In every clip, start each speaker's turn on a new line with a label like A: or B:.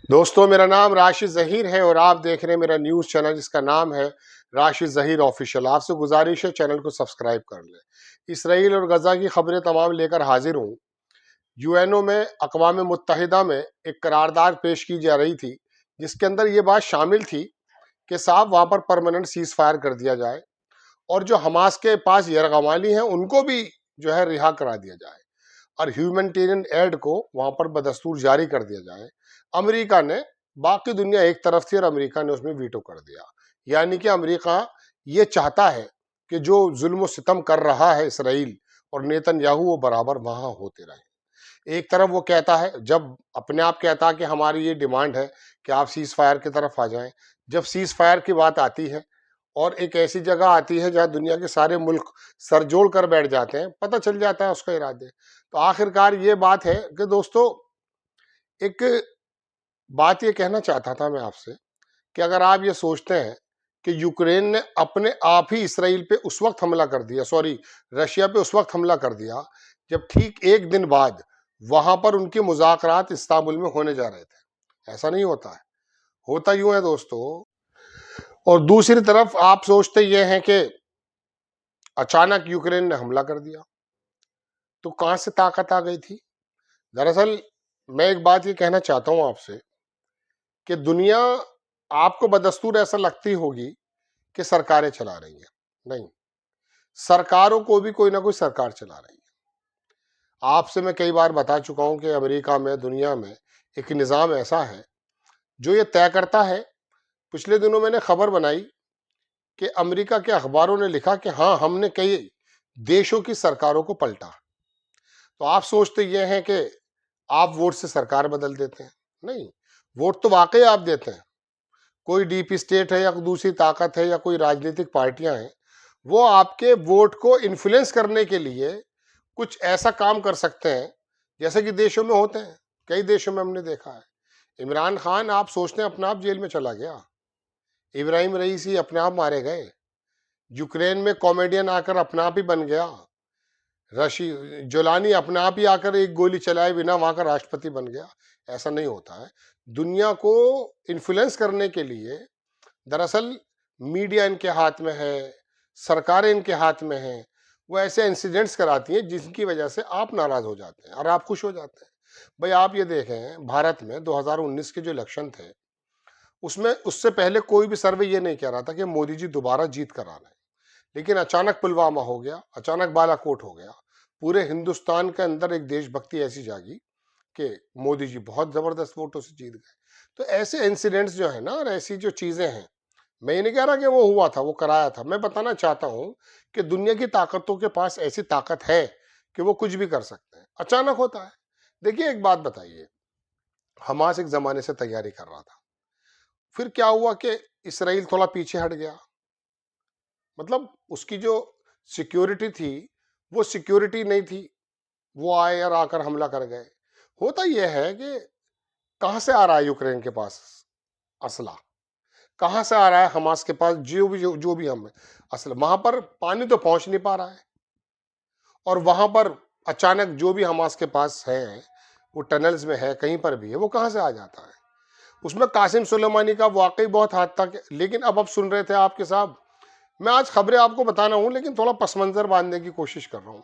A: दोस्तों, मेरा नाम राशिद ज़हीर है और आप देख रहे हैं मेरा न्यूज़ चैनल जिसका नाम है राशिद ज़हीर ऑफिशियल। आपसे गुजारिश है चैनल को सब्सक्राइब कर लें। इसराइल और गजा की खबरें तमाम लेकर हाजिर हूँ। यूएनओ में अक़वाम मुत्तहिदा में एक करारदाद पेश की जा रही थी जिसके अंदर ये बात शामिल थी कि साहब वहाँ पर परमानेंट सीज़ फायर कर दिया जाए और जो हमास के पास यरगमाली हैं उनको भी जो है रिहा करा दिया जाए और ह्यूमैनिटेरियन एड को वहां पर बदस्तूर जारी कर दिया जाए। अमेरिका ने, बाकी दुनिया एक तरफ थी और अमेरिका ने उसमें वीटो कर दिया। यानी कि अमेरिका ये चाहता है कि जो जुल्म सितम कर रहा है इसराइल और नेतन्याहू वो बराबर वहां होते रहे। एक तरफ वो कहता है, जब अपने आप कहता है कि हमारी ये डिमांड है कि आप सीज फायर की तरफ आ जाएं, जब सीज फायर की बात आती है और एक ऐसी जगह आती है जहां दुनिया के सारे मुल्क सरजोड़ कर बैठ जाते हैं, पता चल जाता है उसका इरादे। तो आखिरकार ये बात है कि दोस्तों, एक बात ये कहना चाहता था मैं आपसे कि अगर आप ये सोचते हैं कि यूक्रेन ने अपने आप ही इसराइल पे उस वक्त हमला कर दिया, सॉरी रशिया पे उस वक्त हमला कर दिया जब ठीक एक दिन बाद वहां पर उनके मुज़ाकरात इस्तांबुल में होने जा रहे थे। ऐसा नहीं होता है, होता यूं है दोस्तों। और दूसरी तरफ आप सोचते ये हैं कि अचानक यूक्रेन ने हमला कर दिया, तो कहां से ताकत आ गई थी? दरअसल मैं एक बात ये कहना चाहता हूं आपसे कि दुनिया आपको बदस्तूर ऐसा लगती होगी कि सरकारें चला रही हैं। नहीं, सरकारों को भी कोई ना कोई सरकार चला रही है। आपसे मैं कई बार बता चुका हूं कि अमेरिका में, दुनिया में एक निज़ाम ऐसा है जो ये तय करता है। पिछले दिनों मैंने खबर बनाई कि अमेरिका के अखबारों ने लिखा कि हाँ, हमने कई देशों की सरकारों को पलटा। तो आप सोचते ये हैं कि आप वोट से सरकार बदल देते हैं। नहीं, वोट तो वाकई आप देते हैं। कोई डीप स्टेट है या दूसरी ताकत है या कोई राजनीतिक पार्टियां हैं, वो आपके वोट को इन्फ्लुएंस करने के लिए कुछ ऐसा काम कर सकते हैं जैसे कि देशों में होते हैं। कई देशों में हमने देखा है। इमरान खान, आप सोचते हैं, अपने आप जेल में चला गया। इब्राहिम रईसी अपने आप मारे गए। यूक्रेन में कॉमेडियन आकर अपने आप ही बन गया। रशी जोलानी अपने आप ही आकर एक गोली चलाए बिना वहां का राष्ट्रपति बन गया। ऐसा नहीं होता है। दुनिया को इन्फ्लुएंस करने के लिए दरअसल मीडिया इनके हाथ में है, सरकारें इनके हाथ में हैं। वो ऐसे इंसिडेंट्स कराती हैं जिनकी वजह से आप नाराज हो जाते हैं और आप खुश हो जाते हैं। भाई आप ये देखें, भारत में 2019 के जो इलेक्शन थे उसमें उससे पहले कोई भी सर्वे ये नहीं कह रहा था कि मोदी जी दोबारा जीत कर आ रहे हैं। लेकिन अचानक पुलवामा हो गया, अचानक बालाकोट हो गया। पूरे हिंदुस्तान के अंदर एक देशभक्ति ऐसी जागी कि मोदी जी बहुत जबरदस्त वोटों से जीत गए। तो ऐसे इंसिडेंट्स जो है ना, और ऐसी जो चीजें हैं, मैं ये नहीं कह रहा कि वो हुआ था, वो कराया था। मैं बताना चाहता हूं कि दुनिया की ताकतों के पास ऐसी ताकत है कि वो कुछ भी कर सकते हैं। अचानक होता है। देखिए एक बात बताइए, हमास एक जमाने से तैयारी कर रहा था, फिर क्या हुआ कि इसराइल थोड़ा पीछे हट गया। मतलब उसकी जो सिक्योरिटी थी वो सिक्योरिटी नहीं थी। वो आए और आकर हमला कर गए। होता यह है कि कहां से आ रहा है यूक्रेन के पास असला, कहां से आ रहा है हमास के पास जो भी हम असल, वहां पर पानी तो पहुंच नहीं पा रहा है। और वहां पर अचानक जो भी हमास के पास है वो टनल्स में है, कहीं पर भी है, वो कहां से आ जाता है? उसमें कासिम सुलेमानी का वाकई बहुत हाथ था। लेकिन अब सुन रहे थे आपके साहब, मैं आज खबरें आपको बताना हूं लेकिन थोड़ा पस मंजर बांधने की कोशिश कर रहा हूं।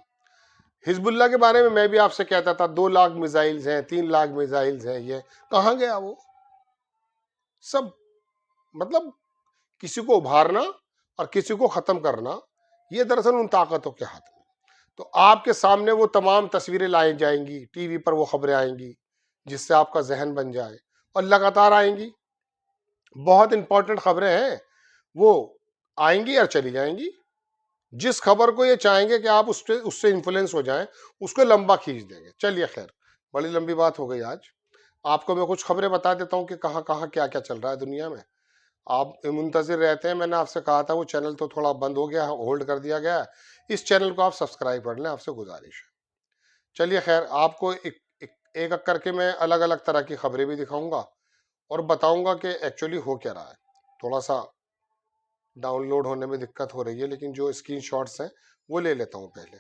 A: हिजबुल्ला के बारे में मैं भी आपसे कहता था 2 लाख मिसाइल्स हैं, 3 लाख मिसाइल्स हैं। ये कहां गया वो सब? मतलब किसी को उभारना और किसी को खत्म करना, ये दरअसल उन ताकतों के हाथ में। तो आपके सामने वो तमाम तस्वीरें लाई जाएंगी, टीवी पर वो खबरें आएंगी जिससे आपका जहन बन जाए, और लगातार आएंगी। बहुत इंपॉर्टेंट खबरें हैं, वो आएंगी और चली जाएंगी। जिस खबर को ये चाहेंगे कि आप उससे इन्फ्लुएंस हो जाएं, उसको लंबा खींच देंगे। चलिए खैर, बड़ी लंबी बात हो गई आज। आपको मैं कुछ खबरें बता देता हूं कि कहां कहां क्या क्या चल रहा है दुनिया में। आप मुंतजिर रहते हैं। मैंने आपसे कहा था वो चैनल तो थोड़ा बंद हो गया, होल्ड कर दिया गया है। इस चैनल को आप सब्सक्राइब कर लें, आपसे गुजारिश है। चलिए खैर, आपको एक एक करके मैं अलग अलग तरह की खबरें भी दिखाऊंगा और बताऊंगा कि एक्चुअली हो क्या रहा है। थोड़ा सा डाउनलोड होने में दिक्कत हो रही है, लेकिन जो स्क्रीनशॉट्स हैं वो ले लेता हूं पहले।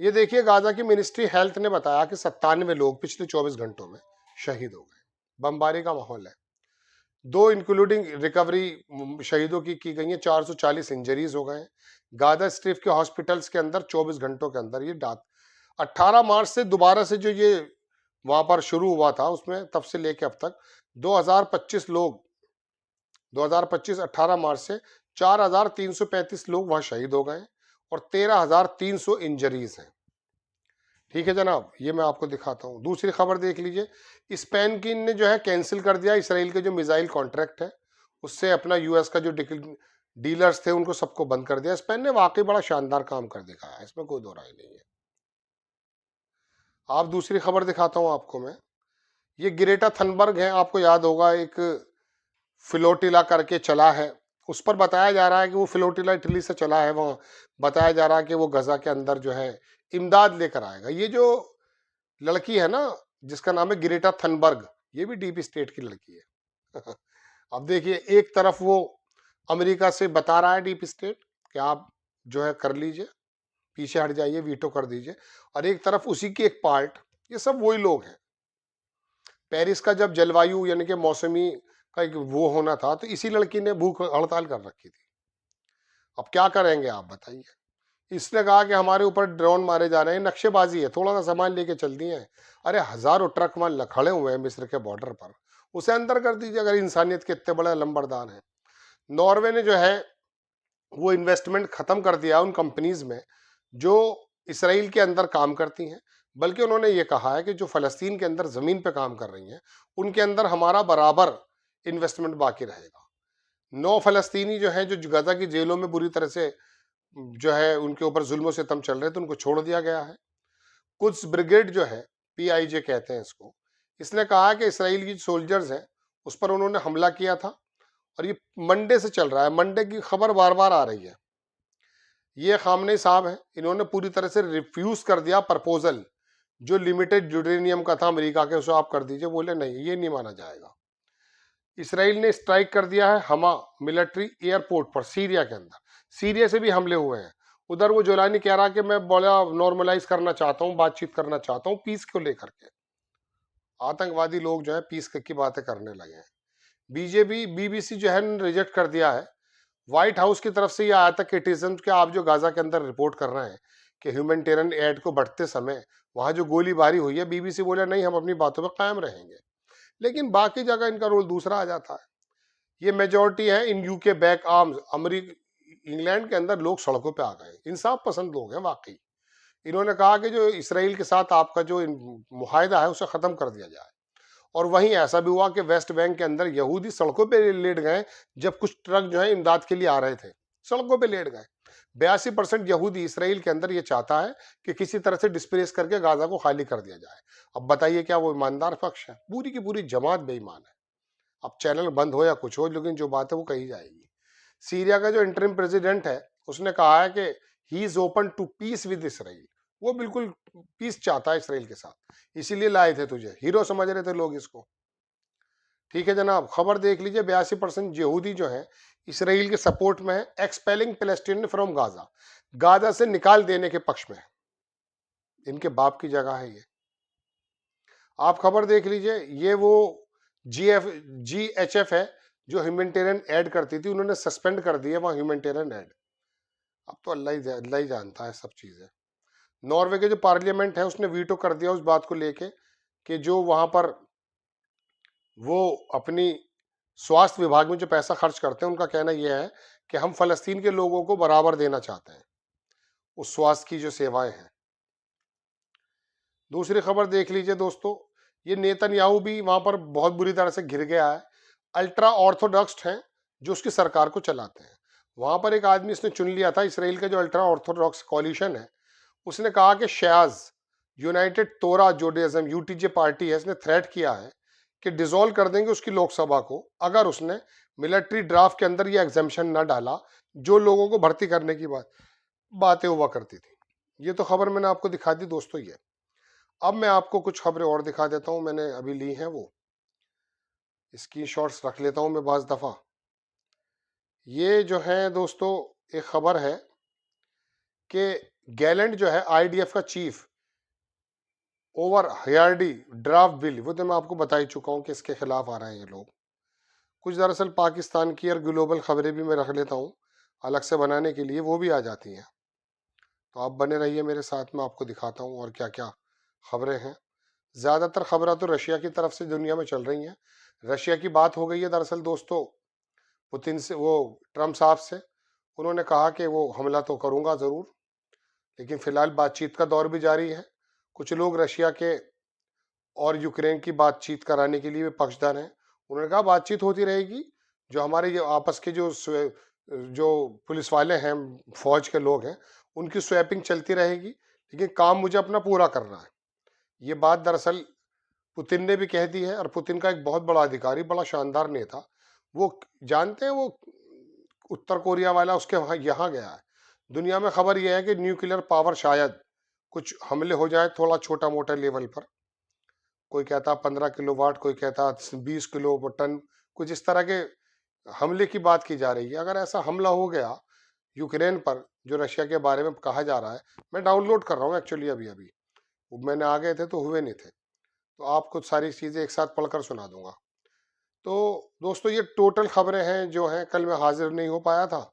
A: ये देखिए, गाजा की मिनिस्ट्री हेल्थ ने बताया कि 97 लोग पिछले 24 घंटों में शहीद हो गए। बमबारी का माहौल है। 2 इंक्लूडिंग रिकवरी शहीदों की गई है, 440 इंजरीज हो गए हैं। गाजा स्ट्रिप के हॉस्पिटल्स के अंदर 24 घंटों के अंदर ये डाक 18 मार्च से दोबारा से जो ये वहां पर शुरू हुआ था, उसमें तब से लेके अब तक 2025 लोग 2025 18 मार्च से 4335 लोग वहां शहीद हो गए और 13300 इंजरीज हैं। ठीक है जनाब, ये मैं आपको दिखाता हूँ। दूसरी खबर देख लीजिए, स्पेन की ने जो है कैंसिल कर दिया इसराइल के जो मिसाइल कॉन्ट्रैक्ट है, उससे अपना यूएस का जो डीलर्स थे उनको सबको बंद कर दिया। स्पेन ने वाकई बड़ा शानदार काम कर दिखाया है, इसमें कोई दो राय नहीं है। आप दूसरी खबर दिखाता हूँ आपको मैं। ये ग्रेटा थनबर्ग है, आपको याद होगा, एक फ्लोटिला करके चला है। उस पर बताया जा रहा है कि वो फ्लोटिला इटली से चला है, वहाँ बताया जा रहा है कि वो गजा के अंदर जो है इमदाद लेकर आएगा। ये जो लड़की है ना, जिसका नाम है ग्रेटा थनबर्ग, ये भी डीप स्टेट की लड़की है। अब देखिए, एक तरफ वो अमेरिका से बता रहा है डीप स्टेट कि आप जो है कर लीजिए, पीछे हट जाइए, वीटो कर दीजिए, और एक तरफ उसी की एक पार्ट, ये सब वही लोग हैं। पेरिस का जब जलवायु यानी कि मौसमी का एक वो होना था, तो इसी लड़की ने भूख हड़ताल कर रखी थी। अब क्या करेंगे आप बताइए। इसने कहा कि हमारे ऊपर ड्रोन मारे जा रहे हैं, नक्शेबाजी है, थोड़ा सा सामान लेके चल दिए हैं। अरे हजारों ट्रक वहां खड़े हुए हैं मिस्र के बॉर्डर पर, उसे अंदर कर दीजिए अगर इंसानियत के इतने बड़े लंबरदार हैं। नॉर्वे ने जो है वो इन्वेस्टमेंट खत्म कर दिया उन कंपनीज में जो इसराइल के अंदर काम करती हैं, बल्कि उन्होंने ये कहा है कि जो फलस्तीन के अंदर जमीन पे काम कर रही हैं उनके अंदर हमारा बराबर इन्वेस्टमेंट बाकी रहेगा। 9 फलस्तीनी जो है जो गजा की जेलों में बुरी तरह से जो है उनके ऊपर जुल्म सितम चल रहे थे, उनको छोड़ दिया गया है। कुछ ब्रिगेड जो है, पीआईजे कहते हैं इसको, इसने कहा है कि इसराइल की सोल्जर्स हैं उस पर उन्होंने हमला किया था, और ये मंडे से चल रहा है, मंडे की खबर बार बार आ रही है। ये खामने साहब हैं, इन्होंने पूरी तरह से रिफ्यूज कर दिया प्रपोजल जो लिमिटेड यूरेनियम का था अमेरिका के, उसे आप कर दीजिए। बोले नहीं, ये नहीं माना जाएगा। इसराइल ने स्ट्राइक कर दिया है हमा मिलिट्री एयरपोर्ट पर सीरिया के अंदर, सीरिया से भी हमले हुए हैं। उधर वो जोलानी कह रहा कि मैं बोला नॉर्मलाइज करना चाहता हूँ, बातचीत करना चाहता हूँ पीस को लेकर के। आतंकवादी लोग जो है पीस की बातें करने लगे हैं। बीजेपी बीबीसी जो है रिजेक्ट कर दिया है। व्हाइट हाउस की तरफ से ये आया था क्रिटिसिज्म कि आप जो गाजा के अंदर रिपोर्ट कर रहे हैं कि ह्यूमैनिटेरियन एड को बढ़ते समय वहां जो गोलीबारी हुई है, बीबीसी बोले नहीं, हम अपनी बातों पर कायम रहेंगे। लेकिन बाकी जगह इनका रोल दूसरा आ जाता है। ये मेजोरिटी है in UK back arms, America England के अंदर लोग सड़कों पे आ गए, इंसाफ पसंद लोग हैं वाकई। इन्होंने कहा कि जो इसराइल के साथ आपका जो मुहायदा है उसे खत्म कर दिया जाए। और वहीं ऐसा भी हुआ कि वेस्ट बैंक के अंदर यहूदी सड़कों पे लेट गए, जब कुछ ट्रक जो है इमदाद के लिए आ रहे थे, सड़कों पे लेट गए। 82% यहूदी इसराइल के अंदर ये चाहता है कि किसी तरह से डिस्प्लेस करके गाजा को खाली कर दिया जाए। अब बताइए क्या वो ईमानदार पक्ष है? पूरी की पूरी जमात बेईमान है। अब चैनल बंद हो या कुछ हो, लेकिन जो बात है वो कही जाएगी। सीरिया का जो इंटरिम प्रेसिडेंट है उसने कहा है कि he is open to peace with Israel, वो बिल्कुल पीस चाहता है इसराइल के साथ, इसीलिए लाए थे तुझे, हीरो समझ रहे थे लोग इसको। ठीक है जनाब, खबर देख लीजिए। 82% यहूदी जो है इसराइल के सपोर्ट में है, expelling Palestinian from Gaza, Gaza से निकाल देने के पक्ष में है। इनके बाप की जगह है ये। आप खबर देख लीजिए, ये वो GHF है जो ह्यूमैनिटेरियन एड करती थी, उन्होंने सस्पेंड कर दिया वहां ह्यूमैनिटेरियन एड। अब तो अल्लाह ही जानता है सब चीजें। नॉर्वे के जो पार्लियामेंट है उसने वीटो कर दिया उस बात को लेके कि जो वहां पर वो अपनी स्वास्थ्य विभाग में जो पैसा खर्च करते हैं, उनका कहना यह है कि हम फलस्तीन के लोगों को बराबर देना चाहते हैं उस स्वास्थ्य की जो सेवाएं हैं। दूसरी खबर देख लीजिए दोस्तों, ये नेतन्याहू भी वहां पर बहुत बुरी तरह से घिर गया है। अल्ट्रा ऑर्थोडॉक्स हैं जो उसकी सरकार को चलाते हैं। वहां पर एक आदमी इसने चुन लिया था, इसराइल का जो अल्ट्रा ऑर्थोडॉक्स कॉलिशन है, उसने कहा कि शयाज यूनाइटेड तोरा जोडिज्म यूटीजे पार्टी है, इसने थ्रेट किया है कि डिसॉल्व कर देंगे उसकी लोकसभा को अगर उसने मिलिट्री ड्राफ्ट के अंदर ये एग्जाम्शन न डाला जो लोगों को भर्ती करने की बातें हुआ करती थी। ये तो खबर मैंने आपको दिखा दी दोस्तों। ये अब मैं आपको कुछ खबरें और दिखा देता हूं, मैंने अभी ली हैं, वो स्क्रीनशॉट्स रख लेता हूं मैं बाज दफा। ये जो है दोस्तों एक खबर है कि गैलेंट जो है आईडीएफ का चीफ, ओवर हयार्डी ड्राफ्ट बिल, वो तो मैं आपको बता ही चुका हूँ कि इसके खिलाफ आ रहे हैं ये लोग। कुछ दरअसल पाकिस्तान की और ग्लोबल खबरें भी मैं रख लेता हूँ अलग से बनाने के लिए, वो भी आ जाती हैं। तो आप बने रहिए मेरे साथ में, आपको दिखाता हूँ और क्या क्या खबरें हैं। ज़्यादातर खबरें तो रशिया की तरफ से दुनिया में चल रही हैं। रशिया की बात हो गई है दरअसल दोस्तों पुतिन से, वो ट्रम्प साहब से। उन्होंने कहा कि वो हमला तो करूंगा ज़रूर, लेकिन फिलहाल बातचीत का दौर भी जारी है। कुछ लोग रशिया के और यूक्रेन की बातचीत कराने के लिए भी पक्षधर हैं। उन्होंने कहा बातचीत होती रहेगी, जो हमारे ये आपस के जो पुलिस वाले हैं, फौज के लोग हैं, उनकी स्वैपिंग चलती रहेगी, लेकिन काम मुझे अपना पूरा करना है। ये बात दरअसल पुतिन ने भी कह दी है, और पुतिन का एक बहुत बड़ा अधिकारी, बड़ा शानदार नेता, वो जानते हैं, वो उत्तर कोरिया वाला उसके वहां यहाँ गया है। दुनिया में खबर यह है कि न्यूक्लियर पावर शायद कुछ हमले हो जाए थोड़ा छोटा मोटा लेवल पर। कोई कहता 15 किलोवाट, कोई कहता 20 किलो टन, कुछ इस तरह के हमले की बात की जा रही है। अगर ऐसा हमला हो गया यूक्रेन पर, जो रशिया के बारे में कहा जा रहा है, मैं डाउनलोड कर रहा हूँ एक्चुअली अभी अभी, वो मैंने आ गए थे तो हुए नहीं थे, तो आपको सारी चीजें एक साथ पढ़कर सुना दूंगा। तो दोस्तों ये टोटल खबरें हैं जो हैं, कल मैं हाजिर नहीं हो पाया था,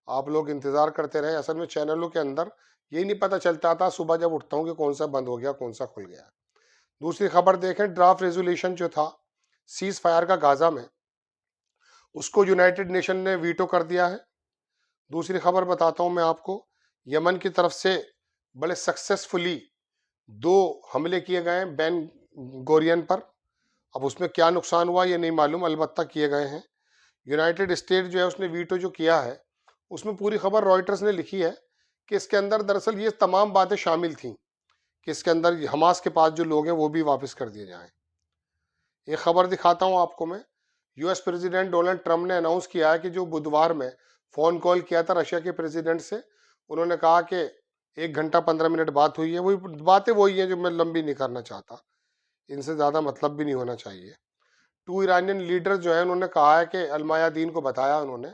A: आप लोग इंतजार करते रहे। असल में चैनलों के अंदर यही नहीं पता चलता था सुबह जब उठता हूँ कि कौन सा बंद हो गया कौन सा खुल गया। दूसरी खबर देखें, ड्राफ्ट रेजोल्यूशन जो था सीज फायर का गाजा में, उसको यूनाइटेड नेशन ने वीटो कर दिया है। दूसरी खबर बताता हूं मैं आपको, यमन की तरफ से बड़े सक्सेसफुली 2 हमले किए गए हैं बेन गोरियन पर। अब उसमें क्या नुकसान हुआ ये नहीं मालूम, अलबत्ता किए गए हैं। यूनाइटेड स्टेट जो है उसने वीटो जो किया है, उसमें पूरी खबर रॉयटर्स ने लिखी है कि इसके अंदर दरअसल ये तमाम बातें शामिल थीं कि इसके अंदर हमास के पास जो लोग हैं वो भी वापस कर दिए जाएं। एक खबर दिखाता हूं आपको मैं, यूएस प्रेसिडेंट डोनाल्ड ट्रंप ने अनाउंस किया है कि जो बुधवार में फोन कॉल किया था रशिया के प्रेसिडेंट से, उन्होंने कहा कि 1 घंटा 15 मिनट बात हुई है। वही बातें वही हैं जो मैं लंबी नहीं करना चाहता, इनसे ज्यादा मतलब भी नहीं होना चाहिए। 2 ईरानियन लीडर जो है, उन्होंने कहा है कि अलमायादीन को बताया उन्होंने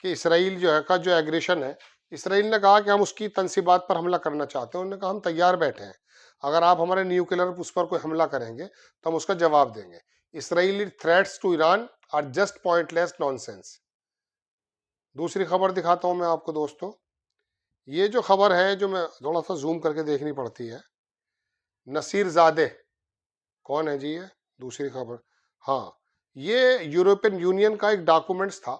A: कि इसराइल जो है का जो एग्रेशन है, इसराइल ने कहा कि हम उसकी तनसीबात पर हमला करना चाहते हैं। उन्होंने कहा हम तैयार बैठे हैं, अगर आप हमारे न्यूक्लियर उस पर कोई हमला करेंगे तो हम उसका जवाब देंगे। Israeli threats to Iran are just pointless nonsense. दूसरी खबर दिखाता हूं मैं आपको दोस्तों, ये जो खबर है जो मैं थोड़ा सा जूम करके देखनी पड़ती है, नसीर जादे कौन है जी ये? दूसरी खबर, हाँ, ये यूरोपियन यूनियन का एक डॉक्यूमेंट्स था,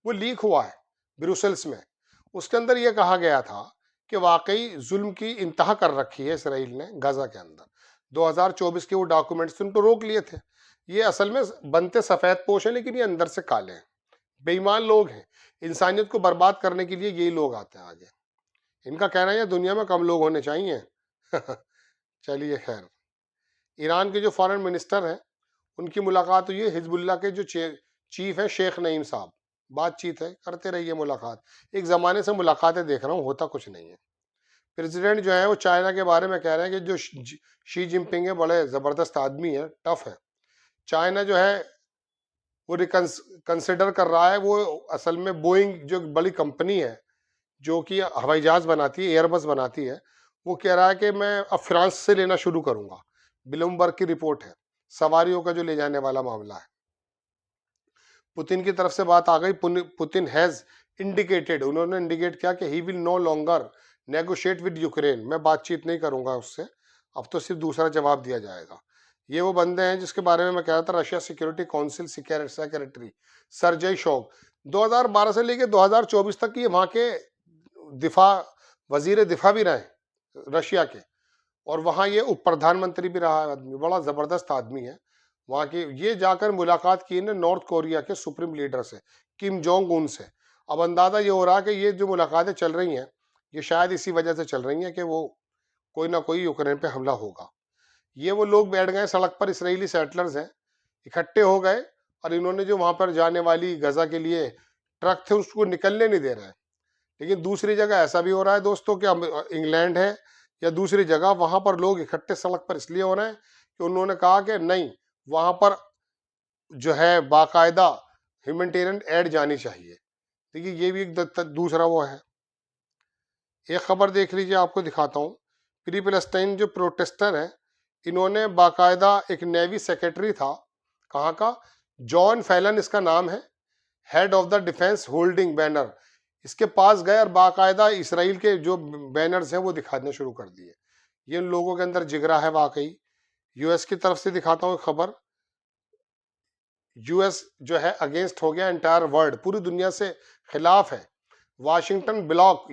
A: वो लीक हुआ है ब्रुसेल्स में। उसके अंदर यह कहा गया था कि वाकई जुल्म की इंतहा कर रखी है इसराइल ने गाजा के अंदर। 2024 के वो डॉक्यूमेंट्स उनको रोक लिए थे। ये असल में बनते सफेद पोश है, लेकिन ये अंदर से काले हैं, बेईमान लोग हैं। इंसानियत को बर्बाद करने के लिए यही लोग आते हैं आगे। इनका कहना है दुनिया में कम लोग होने चाहिए। चलिए खैर, ईरान के जो फॉरेन मिनिस्टर हैं उनकी मुलाकात हुई है हिजबुल्लाह के जो चीफ है शेख नईम साहब। बातचीत है, करते रहिए मुलाकात। एक जमाने से मुलाकातें देख रहा हूँ, होता कुछ नहीं है। प्रेसिडेंट जो है वो चाइना के बारे में कह रहे हैं कि जो शी जिनपिंग है बड़े जबरदस्त आदमी है, टफ है। चाइना जो है वो कंसिडर कर रहा है, वो असल में बोइंग जो बड़ी कंपनी है जो कि हवाई जहाज बनाती है, एयरबस बनाती है, वो कह रहा है कि मैं अब फ्रांस से लेना शुरू करूंगा। ब्लूमबर्ग की रिपोर्ट है, सवारियों का जो ले जाने वाला मामला है। पुतिन की तरफ से बात आ गई। पुतिन हैज इंडिकेटेड, उन्होंने इंडिकेट किया कि he will no longer negotiate with Ukraine, मैं बातचीत नहीं करूंगा उससे, अब तो सिर्फ दूसरा जवाब दिया जाएगा। ये वो बंदे हैं जिसके बारे में मैं कह रहा था, रशिया सिक्योरिटी काउंसिल सेक्रेटरी सरजय शोग, 2012 से लेकर 2024 तक ये वहां के दिफा वजीर दिफा भी रहे रशिया के, और वहां ये उप प्रधानमंत्री भी रहा है आदमी, बड़ा जबरदस्त आदमी है। वहां की ये जाकर मुलाकात की ने नॉर्थ कोरिया के सुप्रीम लीडर से, किम जोंग उन से। अब अंदाजा ये हो रहा है कि ये जो मुलाकातें चल रही हैं ये शायद इसी वजह से चल रही हैं कि वो कोई ना कोई यूक्रेन पे हमला होगा। ये वो लोग बैठ गए सड़क पर, इसराइली सेटलर्स हैं, इकट्ठे हो गए, और इन्होंने जो वहां पर जाने वाली गजा के लिए ट्रक थे उसको निकलने नहीं दे रहे हैं। लेकिन दूसरी जगह ऐसा भी हो रहा है दोस्तों कि इंग्लैंड है या दूसरी जगह, वहां पर लोग इकट्ठे सड़क पर इसलिए हो रहे हैं कि उन्होंने कहा कि नहीं, वहां पर जो है बाकायदा ह्यूमैनिटेरियन एड जानी चाहिए। देखिए ये भी एक दूसरा वो है। एक खबर देख लीजिए, आपको दिखाता हूँ। प्री पैलेस्टाइन जो प्रोटेस्टर हैं इन्होंने बाकायदा एक नेवी सेक्रेटरी था, कहाँ का, जॉन फैलन इसका नाम है, head of the defence holding banner, इसके पास गए और बाकायदा इसराइल के जो बैनर्स हैं वो दिखाने शुरू कर दिए। ये उन लोगों के अंदर जिगरा है वाकई। यूएस की तरफ से दिखाता हूँ खबर। यूएस जो है अगेंस्ट हो गया, एंटायर वर्ल्ड पूरी दुनिया से खिलाफ है। वाशिंगटन ब्लॉक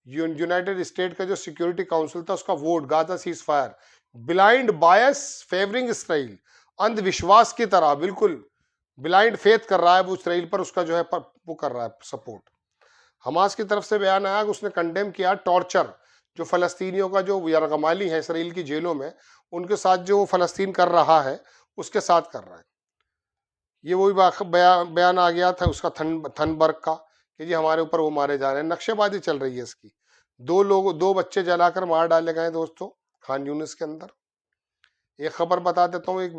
A: यूनाइटेड स्टेट का जो सिक्योरिटी काउंसिल था उसका vote, Gaza ceasefire, blind bias favouring Israel, अंधविश्वास की तरह बिल्कुल ब्लाइंड फेथ कर रहा है वो इसराइल पर, उसका जो है वो कर रहा है सपोर्ट। हमास की तरफ से बयान आया कि उसने कंडेम किया टॉर्चर, जो फलस्तीनियों का जो यरगमाली है इसराइल की जेलों में, उनके साथ जो फलस्तीन कर रहा है उसके साथ कर रहा है। ये वही बयान आ गया था उसका थनबर्ग का कि जी हमारे ऊपर वो मारे जा रहे हैं, नक्शेबाजी चल रही है इसकी। दो बच्चे जलाकर मार डाले गए दोस्तों खान यूनिस के अंदर। एक खबर बता देता हूँ, एक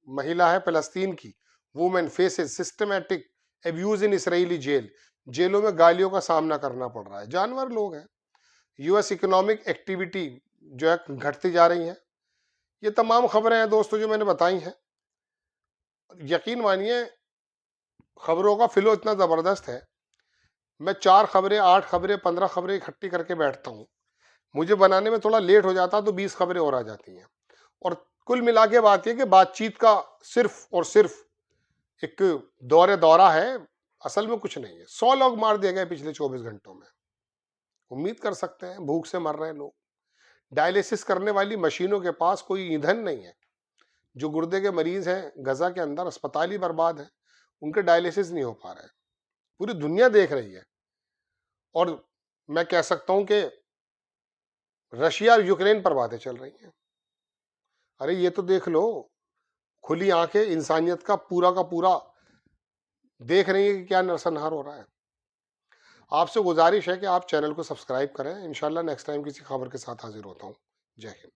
A: महिला है फलस्तीन की, वुमेन फेसेस सिस्टमैटिक एब्यूज इन इसराइली जेल, जेलों में गालियों का सामना करना पड़ रहा है, जानवर लोग हैं। यूएस इकोनॉमिक एक्टिविटी जो है घटती जा रही है। ये तमाम खबरें हैं दोस्तों जो मैंने बताई हैं। यकीन मानिए खबरों का फ्लो इतना जबरदस्त है, मैं 4 खबरें 8 खबरें 15 खबरें इकट्ठी करके बैठता हूँ, मुझे बनाने में थोड़ा लेट हो जाता तो 20 खबरें और आ जाती हैं। और कुल मिला के बात यह कि बातचीत का सिर्फ और सिर्फ एक दौरा है, असल में कुछ नहीं है। 100 लोग मार दिए गए पिछले 24 घंटों में। उम्मीद कर सकते हैं भूख से मर रहे हैं लोग। डायलिसिस करने वाली मशीनों के पास कोई ईंधन नहीं है। जो गुर्दे के मरीज हैं गजा के अंदर, अस्पताल ही बर्बाद है, उनके डायलिसिस नहीं हो पा रहे हैं। पूरी दुनिया देख रही है। और मैं कह सकता हूं कि रशिया और यूक्रेन पर बातें चल रही हैं। अरे ये तो देख लो, खुली आंखें इंसानियत का पूरा देख रही है कि क्या नरसंहार हो रहा है। आपसे गुजारिश है कि आप चैनल को सब्सक्राइब करें। इंशाल्लाह नेक्स्ट टाइम किसी खबर के साथ हाजिर होता हूं। जय हिंद।